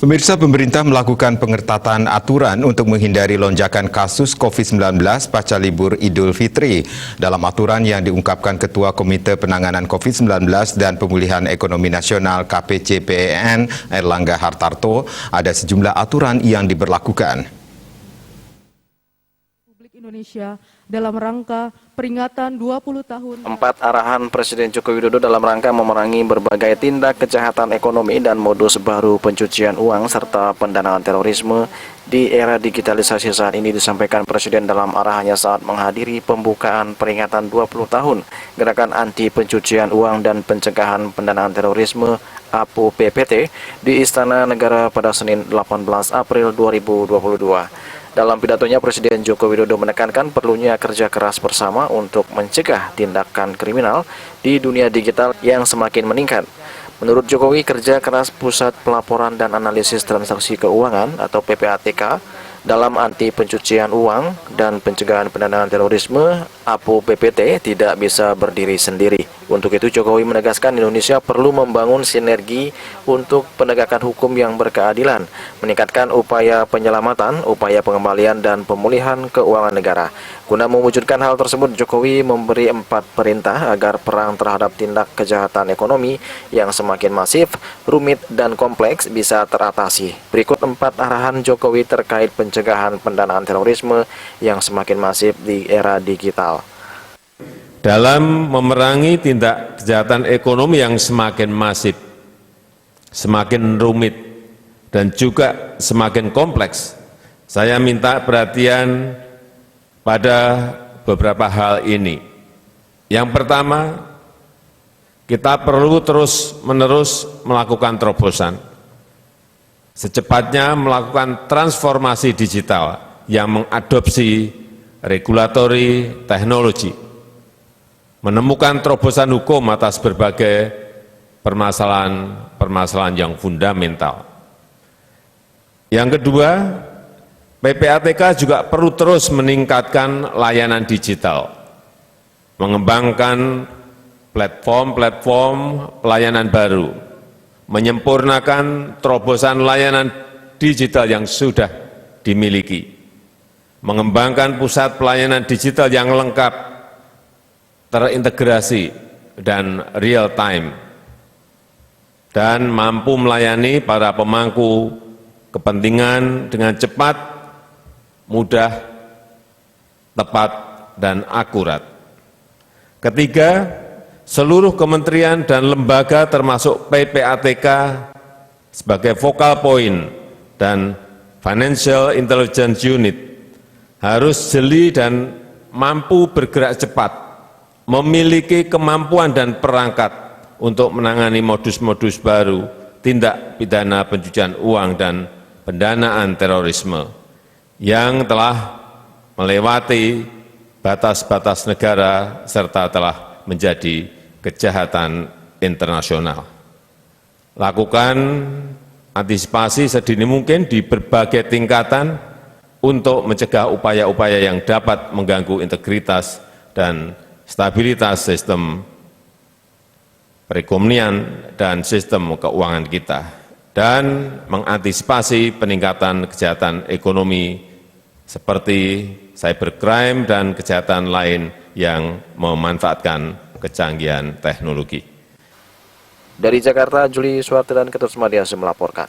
Pemirsa, pemerintah melakukan pengetatan aturan untuk menghindari lonjakan kasus COVID-19 pasca libur Idul Fitri. Dalam aturan yang diungkapkan Ketua Komite Penanganan COVID-19 dan Pemulihan Ekonomi Nasional KPCPEN Airlangga Hartarto, ada sejumlah aturan yang diberlakukan. Republik Indonesia dalam rangka peringatan 20 tahun. 4 arahan Presiden Joko Widodo dalam rangka memerangi berbagai tindak kejahatan ekonomi dan modus baru pencucian uang serta pendanaan terorisme di era digitalisasi saat ini disampaikan Presiden dalam arahannya saat menghadiri pembukaan peringatan 20 tahun Gerakan Anti Pencucian Uang dan Pencegahan Pendanaan Terorisme (APO PPT) di Istana Negara pada Senin 18 April 2022. Dalam pidatonya, Presiden Joko Widodo menekankan perlunya kerja keras bersama untuk mencegah tindakan kriminal di dunia digital yang semakin meningkat. Menurut Jokowi, kerja keras Pusat Pelaporan dan Analisis Transaksi Keuangan atau PPATK dalam anti pencucian uang dan pencegahan pendanaan terorisme (APO PPT) tidak bisa berdiri sendiri. Untuk itu, Jokowi menegaskan Indonesia perlu membangun sinergi untuk penegakan hukum yang berkeadilan, meningkatkan upaya penyelamatan, upaya pengembalian dan pemulihan keuangan negara. Guna mewujudkan hal tersebut, Jokowi memberi 4 perintah agar perang terhadap tindak kejahatan ekonomi yang semakin masif, rumit, dan kompleks bisa teratasi. Berikut 4 arahan Jokowi terkait pencegahan pendanaan terorisme yang semakin masif di era digital. Dalam memerangi tindak kejahatan ekonomi yang semakin masif, semakin rumit, dan juga semakin kompleks, saya minta perhatian pada beberapa hal ini. Yang pertama, kita perlu terus-menerus melakukan terobosan, secepatnya melakukan transformasi digital yang mengadopsi regulatory teknologi, menemukan terobosan hukum atas berbagai permasalahan yang fundamental. Yang kedua, PPATK juga perlu terus meningkatkan layanan digital, mengembangkan platform pelayanan baru, menyempurnakan terobosan layanan digital yang sudah dimiliki, mengembangkan pusat pelayanan digital yang lengkap, terintegrasi dan real time, dan mampu melayani para pemangku kepentingan dengan cepat, mudah, tepat, dan akurat. Ketiga, seluruh kementerian dan lembaga termasuk PPATK sebagai focal point dan Financial Intelligence Unit harus jeli dan mampu bergerak cepat, memiliki kemampuan dan perangkat untuk menangani modus-modus baru tindak pidana pencucian uang dan pendanaan terorisme yang telah melewati batas-batas negara serta telah menjadi kejahatan internasional. Lakukan antisipasi sedini mungkin di berbagai tingkatan untuk mencegah upaya-upaya yang dapat mengganggu integritas dan stabilitas sistem perekonomian dan sistem keuangan kita, dan mengantisipasi peningkatan kejahatan ekonomi seperti cybercrime dan kejahatan lain yang memanfaatkan kecanggihan teknologi. Dari Jakarta, Juli Suwarti dan Ketut Sumadiasi melaporkan.